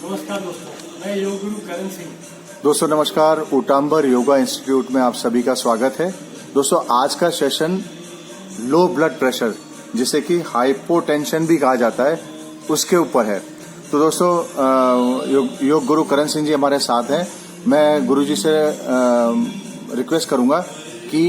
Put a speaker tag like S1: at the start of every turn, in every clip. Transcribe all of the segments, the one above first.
S1: नमस्कार दोस्तों, मैं योग गुरु करण सिंह।
S2: दोस्तों नमस्कार, ऊटांबर योगा इंस्टीट्यूट में आप सभी का स्वागत है। दोस्तों आज का सेशन लो ब्लड प्रेशर जिसे कि हाइपोटेंशन भी कहा जाता है उसके ऊपर है। तो दोस्तों योग गुरु करण सिंह जी हमारे साथ हैं। मैं गुरु जी से रिक्वेस्ट करूंगा कि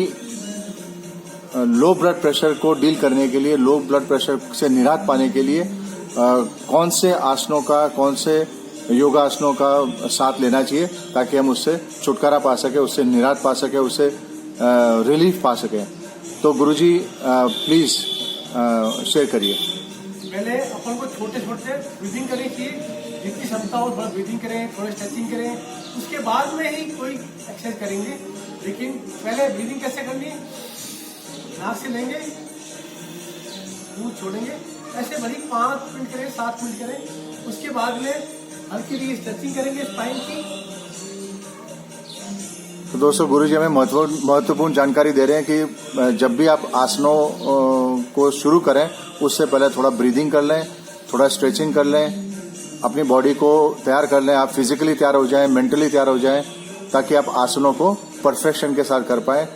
S2: लो ब्लड प्रेशर को डील करने के लिए, लो ब्लड प्रेशर से निराहत पाने के लिए कौन से आसनों का, कौन से योगासनों का साथ लेना चाहिए ताकि हम उससे छुटकारा पा सके, उससे निराहत पा सके, उससे रिलीफ पा सके। तो गुरुजी प्लीज शेयर करिए।
S1: पहले अपन को छोटे छोटे ब्रीदिंग करनी चाहिए, जितनी क्षमता हो बस ब्रीदिंग करें, थोड़ा स्ट्रेचिंग करें, उसके बाद में ही कोई एक्सरसाइज करेंगे। लेकिन पहले ब्रीदिंग कैसे करनी है, नाक से लेंगे, मुंह छोड़ेंगे, ऐसे भरी 5 मिनट करें, 7 मिनट करें। उसके बाद में हल्की सी स्ट्रेचिंग करेंगे स्पाइन की।
S2: तो दोस्तों गुरुजी हमें महत्वपूर्ण जानकारी दे रहे हैं कि जब भी आप आसनों को शुरू करें उससे पहले थोड़ा ब्रीदिंग कर लें, थोड़ा स्ट्रेचिंग कर लें, अपनी बॉडी को तैयार कर लें। आप फिजिकली तैयार हो जाएं, मेंटली तैयार हो जाएं ताकि आप आसनों को परफेक्शन के साथ कर पाएं।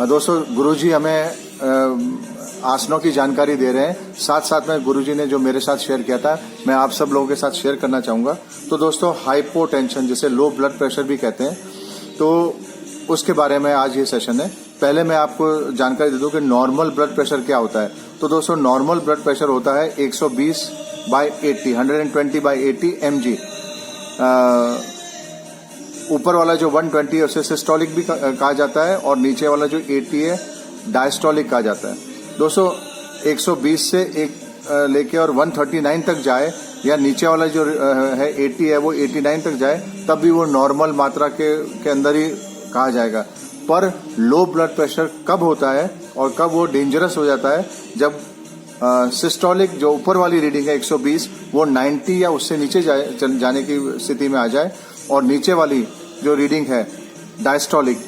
S2: दोस्तों गुरुजी हमें आसनों की जानकारी दे रहे हैं, साथ साथ में गुरुजी ने जो मेरे साथ शेयर किया था मैं आप सब लोगों के साथ शेयर करना चाहूंगा। तो दोस्तों हाइपोटेंशन जिसे लो ब्लड प्रेशर भी कहते हैं, तो उसके बारे में आज ये सेशन है। पहले मैं आपको जानकारी दे दूं कि नॉर्मल ब्लड प्रेशर क्या होता है। तो दोस्तों नॉर्मल ब्लड प्रेशर होता है 120/80, 120/80 mg। ऊपर वाला जो 120 है उसे सिस्टोलिक भी कहा जाता है और नीचे वाला जो 80 है डायस्टोलिक कहा जाता है। दोस्तों 120 से लेके और 139 तक जाए या नीचे वाला जो है 80 है वो 89 तक जाए तब भी वो नॉर्मल मात्रा के अंदर ही कहा जाएगा। पर लो ब्लड प्रेशर कब होता है और कब वो डेंजरस हो जाता है, जब सिस्टोलिक जो ऊपर वाली रीडिंग है 120 वो 90 या उससे नीचे जाने की स्थिति में आ जाए और नीचे वाली जो रीडिंग है डायस्टोलिक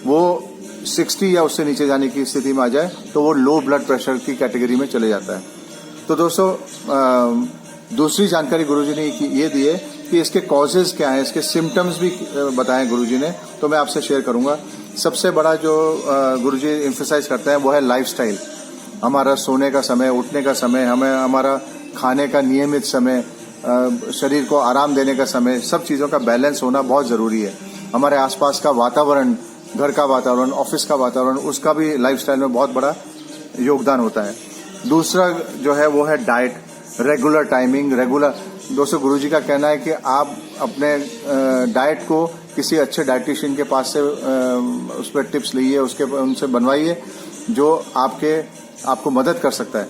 S2: वो 60 या उससे नीचे जाने की स्थिति में आ जाए तो वो लो ब्लड प्रेशर की कैटेगरी में चले जाता है। तो दोस्तों दूसरी जानकारी गुरुजी ने ये दी है कि इसके कॉजेज क्या हैं, इसके सिम्टम्स भी बताएं गुरुजी ने, तो मैं आपसे शेयर करूंगा। सबसे बड़ा जो गुरुजी एम्फसाइज करते हैं वो है लाइफस्टाइल। हमारा सोने का समय, उठने का समय, हमारा खाने का नियमित समय, शरीर को आराम देने का समय, सब चीज़ों का बैलेंस होना बहुत ज़रूरी है। हमारे आसपास का वातावरण, घर का वातावरण, ऑफिस का वातावरण, उसका भी लाइफस्टाइल में बहुत बड़ा योगदान होता है। दूसरा जो है वो है डाइट, रेगुलर टाइमिंग, रेगुलर। दोस्तों गुरुजी का कहना है कि आप अपने डाइट को किसी अच्छे डाइटिशियन के पास से उस पर टिप्स लीजिए, उनसे बनवाइए जो आपको मदद कर सकता है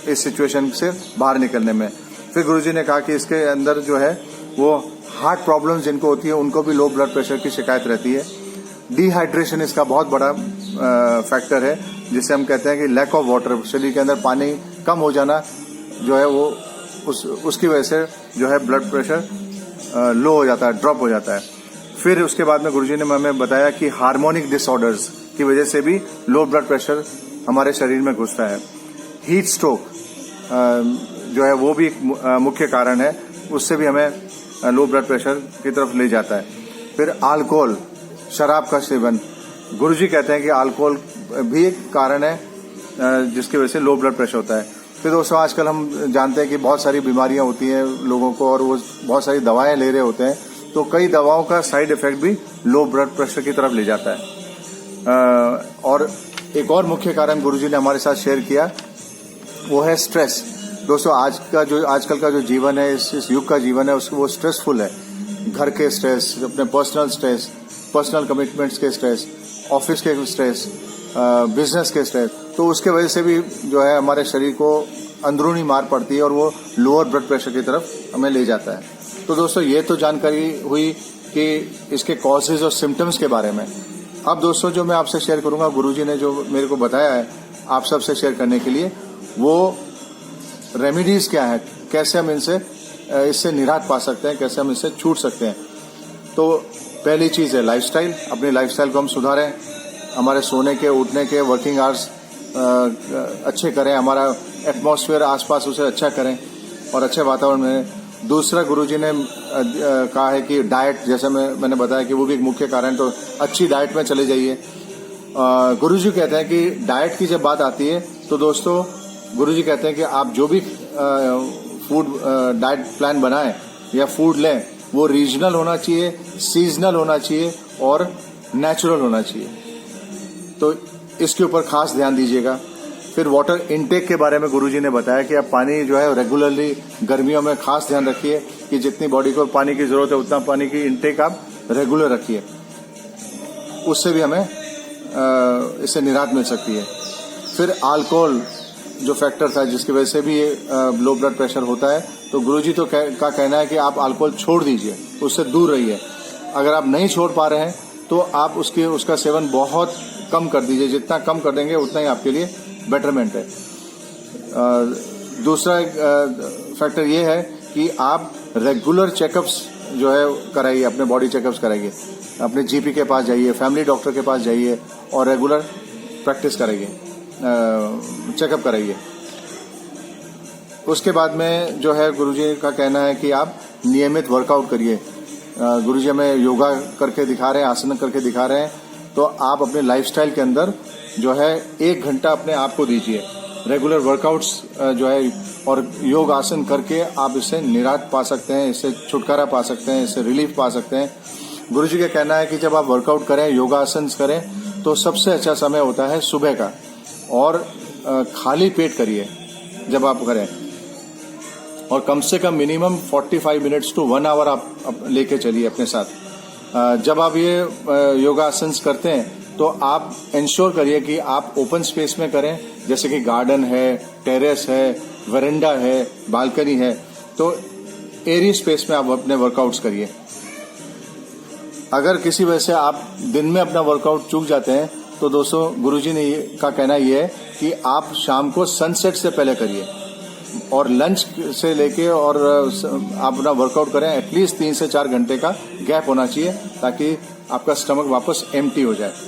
S2: इस सिचुएशन से बाहर निकलने में। फिर गुरुजी ने कहा कि इसके अंदर जो है वो हार्ट प्रॉब्लम्स जिनको होती है उनको भी लो ब्लड प्रेशर की शिकायत रहती है। डिहाइड्रेशन इसका बहुत बड़ा फैक्टर है, जिसे हम कहते हैं कि लैक ऑफ वाटर, शरीर के अंदर पानी कम हो जाना जो है वो उसकी वजह से जो है ब्लड प्रेशर लो हो जाता है, ड्रॉप हो जाता है। फिर उसके बाद में गुरुजी ने हमें बताया कि हार्मोनिक डिसऑर्डर्स की वजह से भी लो ब्लड प्रेशर हमारे शरीर में घुसता है। हीट स्ट्रोक जो है वो भी एक मुख्य कारण है, उससे भी हमें लो ब्लड प्रेशर की तरफ ले जाता है। फिर अल्कोहल, शराब का सेवन, गुरुजी कहते हैं कि अल्कोहल भी एक कारण है जिसकी वजह से लो ब्लड प्रेशर होता है। फिर दोस्तों आजकल हम जानते हैं कि बहुत सारी बीमारियां होती हैं लोगों को और वो बहुत सारी दवाएं ले रहे होते हैं, तो कई दवाओं का साइड इफेक्ट भी लो ब्लड प्रेशर की तरफ ले जाता है। और एक और मुख्य कारण गुरुजी ने हमारे साथ शेयर किया वो है स्ट्रेस। दोस्तों आजकल का जो जीवन है, इस युग का जीवन है, वो स्ट्रेसफुल है। घर के स्ट्रेस, अपने पर्सनल स्ट्रेस, पर्सनल कमिटमेंट्स के स्ट्रेस, ऑफिस के स्ट्रेस, बिजनेस के स्ट्रेस, तो उसके वजह से भी जो है हमारे शरीर को अंदरूनी मार पड़ती है और वो लोअर ब्लड प्रेशर की तरफ हमें ले जाता है। तो दोस्तों ये तो जानकारी हुई कि इसके कॉजेज और सिम्टम्स के बारे में। अब दोस्तों जो मैं आपसे शेयर करूंगा, गुरुजी ने जो मेरे को बताया है आप सबसे शेयर करने के लिए, वो रेमेडीज क्या है, कैसे हम इससे निराहत पा सकते हैं, कैसे हम इससे छूट सकते हैं। तो पहली चीज़ है लाइफस्टाइल। अपनी लाइफस्टाइल को हम सुधारें, हमारे सोने के, उठने के, वर्किंग आवर्स अच्छे करें, हमारा एटमॉस्फेयर आसपास उसे अच्छा करें और अच्छे वातावरण में। दूसरा गुरुजी ने कहा है कि डाइट, जैसे मैंने बताया कि वो भी एक मुख्य कारण, तो अच्छी डाइट में चले जाइए। गुरुजी कहते हैं कि डाइट की जब बात आती है तो दोस्तों गुरुजी कहते हैं कि आप जो भी फूड डाइट प्लान बनाएं या फूड लें वो रीजनल होना चाहिए, सीजनल होना चाहिए और नेचुरल होना चाहिए। तो इसके ऊपर खास ध्यान दीजिएगा। फिर वाटर इनटेक के बारे में गुरुजी ने बताया कि आप पानी जो है रेगुलरली गर्मियों में खास ध्यान रखिए कि जितनी बॉडी को पानी की जरूरत है उतना पानी की इनटेक आप रेगुलर रखिए, उससे भी हमें इससे निराहत मिल सकती है। फिर अल्कोहल जो फैक्टर था जिसकी वजह से भी ये लो ब्लड प्रेशर होता है, तो गुरुजी तो का कहना है कि आप अल्कोहल छोड़ दीजिए, उससे दूर रहिए। अगर आप नहीं छोड़ पा रहे हैं तो आप उसका सेवन बहुत कम कर दीजिए, जितना कम कर देंगे उतना ही आपके लिए बेटरमेंट है। दूसरा फैक्टर ये है कि आप रेगुलर चेकअप्स जो है कराइए, अपने बॉडी चेकअप्स कराइए, अपने जीपी के पास जाइए, फैमिली डॉक्टर के पास जाइए और रेगुलर प्रैक्टिस कराइए, चेकअप कराइए। उसके बाद में जो है गुरुजी का कहना है कि आप नियमित वर्कआउट करिए। गुरुजी हमें योगा करके दिखा रहे हैं, आसन करके दिखा रहे हैं, तो आप अपने लाइफस्टाइल के अंदर जो है 1 घंटा अपने आप को दीजिए रेगुलर वर्कआउट्स जो है, और योग आसन करके आप इससे निराहत पा सकते हैं, इससे छुटकारा पा सकते हैं, इससे रिलीफ पा सकते हैं। गुरुजी का कहना है कि जब आप वर्कआउट करें, योगासन करें, तो सबसे अच्छा समय होता है सुबह का, और खाली पेट करिए जब आप करें, और कम से कम मिनिमम 45 मिनट्स टू 1 आवर आप लेके चलिए अपने साथ। जब आप ये योगासन करते हैं तो आप इंश्योर करिए कि आप ओपन स्पेस में करें, जैसे कि गार्डन है, टेरेस है, वरांडा है, बालकनी है, तो एरी स्पेस में आप अपने वर्कआउट्स करिए। अगर किसी वजह से आप दिन में अपना वर्कआउट चूक जाते हैं तो दोस्तों गुरुजी ने का कहना यह है कि आप शाम को सनसेट से पहले करिए, और लंच से लेके और आप अपना वर्कआउट करें, एटलीस्ट 3 से 4 घंटे का गैप होना चाहिए ताकि आपका स्टमक वापस एम्प्टी हो जाए।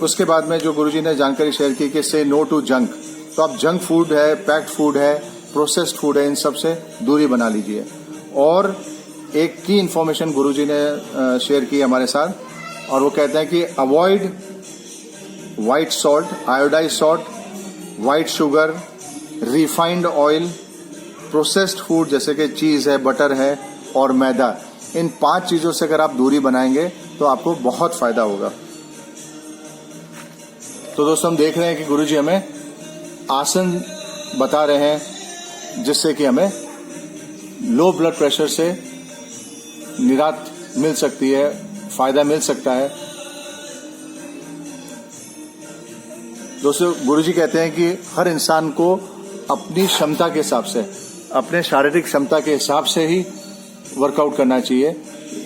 S2: उसके बाद में जो गुरुजी ने जानकारी शेयर की कि से नो टू जंक, तो आप जंक फूड है, पैक्ड फूड है, प्रोसेस्ड फूड है, इन सब से दूरी बना लीजिए। और एक की इन्फॉर्मेशन गुरुजी ने शेयर की हमारे साथ, और वो कहते हैं कि avoid white salt, iodise salt, white sugar, refined oil, processed food जैसे कि चीज है, बटर है और मैदा। इन 5 चीजों से अगर आप दूरी बनाएंगे तो आपको बहुत फायदा होगा। तो दोस्तों हम देख रहे हैं कि गुरुजी हमें आसन बता रहे हैं जिससे कि हमें लो ब्लड प्रेशर से निराहत मिल सकती है, फायदा मिल सकता है। दोस्तों गुरुजी कहते हैं कि हर इंसान को अपनी क्षमता के हिसाब से, अपने शारीरिक क्षमता के हिसाब से ही वर्कआउट करना चाहिए।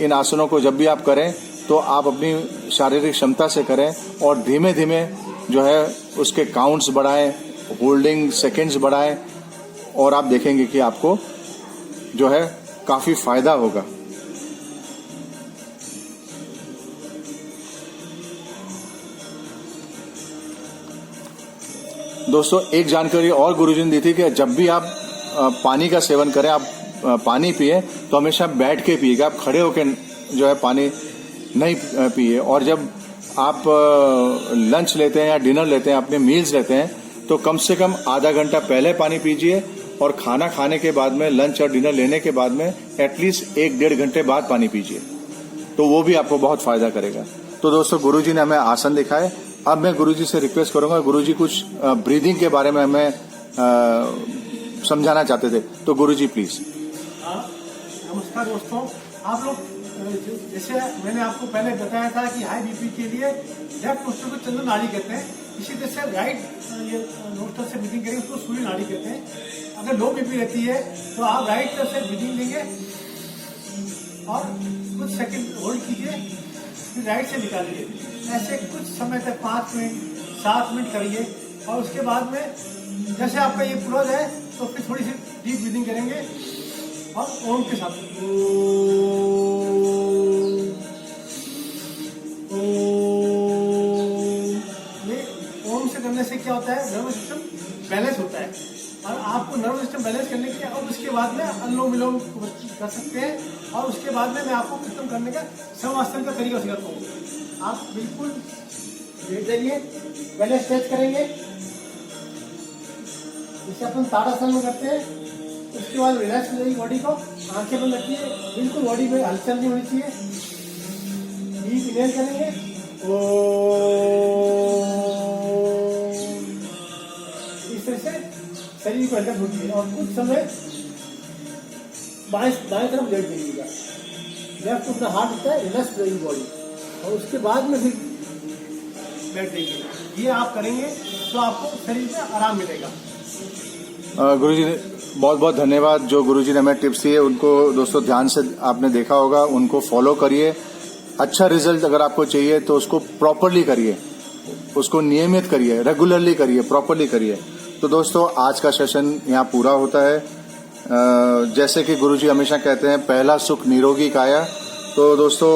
S2: इन आसनों को जब भी आप करें तो आप अपनी शारीरिक क्षमता से करें, और धीमे धीमे जो है उसके काउंट्स बढ़ाएं, होल्डिंग सेकेंड्स बढ़ाएं, और आप देखेंगे कि आपको जो है काफी फायदा होगा। दोस्तों एक जानकारी और गुरुजी ने दी थी कि जब भी आप पानी का सेवन करें, आप पानी पिए तो हमेशा बैठ के पिएगा, आप खड़े होकर जो है पानी नहीं पिए। और जब आप लंच लेते हैं या डिनर लेते हैं, अपने मील्स लेते हैं, तो कम से कम आधा घंटा पहले पानी पीजिए, और खाना खाने के बाद में, लंच और डिनर लेने के बाद में एटलीस्ट 1-1.5 घंटे बाद पानी पीजिए, तो वो भी आपको बहुत फायदा करेगा। तो दोस्तों गुरुजी ने हमें आसन दिखाए। अब मैं गुरुजी से रिक्वेस्ट करूंगा, गुरुजी कुछ ब्रीदिंग के बारे में हमें समझाना चाहते थे, तो गुरुजी प्लीज।
S1: नमस्कार दोस्तों, आप लोग जैसे मैंने आपको पहले बताया था कि हाई बीपी के लिए लेफ्ट नोस्ट्रल को चंद्र नाड़ी कहते हैं, इसी तरह से राइट नोस्ट्रल से ब्रीदिंग करेंगे उसको सूर्य नाड़ी कहते हैं। अगर लो बीपी रहती है तो आप राइट तरफ से ब्रीदिंग लेंगे और कुछ सेकंड होल्ड कीजिए, फिर राइट से निकालिए। ऐसे कुछ समय तक 5 मिनट 7 मिनट करिए, और उसके बाद में जैसे आपका ये क्लोज है तो फिर थोड़ी सी डीप ब्रीदिंग करेंगे, और ओम के साथ से क्या होता है, नर्वस सिस्टम बैलेंस होता है। और आपको नर्वस सिस्टम बैलेंस करने के लिए, और उसके बाद में अनुलोम विलोम कर सकते हैं। और उसके बाद में मैं आपको खत्म करने का शवासन का तरीका सिखाता हूँ। आप बिल्कुल लेट जाइए, पहले स्ट्रेच करेंगे, जिसे अपन ताड़ासन में करते हैं। उसके बाद रिलैक्स हो जाएगी बॉडी को, आंखें बंद रखिए, बिल्कुल बॉडी में हलचल नहीं होनी चाहिए। डीप इनहेल करेंगे, इस तरह से शरीर को हल्का छोड़िए और कुछ समय बाएं तरफ लेट जाइएगा। लेफ्ट अपना हाथ होता है, रिलैक्स हो जाएगी बॉडी, और उसके बाद में फिर बैठ जाइए। ये आप करेंगे तो आपको शरीर में आराम मिलेगा।
S2: गुरुजी ने बहुत बहुत धन्यवाद। जो गुरुजी ने हमें टिप्स दिए उनको दोस्तों ध्यान से आपने देखा होगा, उनको फॉलो करिए। अच्छा रिजल्ट अगर आपको चाहिए तो उसको प्रॉपरली करिए, उसको नियमित करिए, रेगुलरली करिए, प्रॉपरली करिए। तो दोस्तों आज का सेशन यहाँ पूरा होता है। जैसे कि गुरुजी हमेशा कहते हैं, पहला सुख निरोगी काया। तो दोस्तों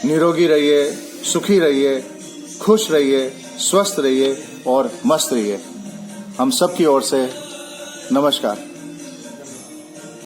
S2: निरोगी रहिए, सुखी रहिए, खुश रहिए, स्वस्थ रहिए और मस्त रहिए। हम सब की ओर से नमस्कार।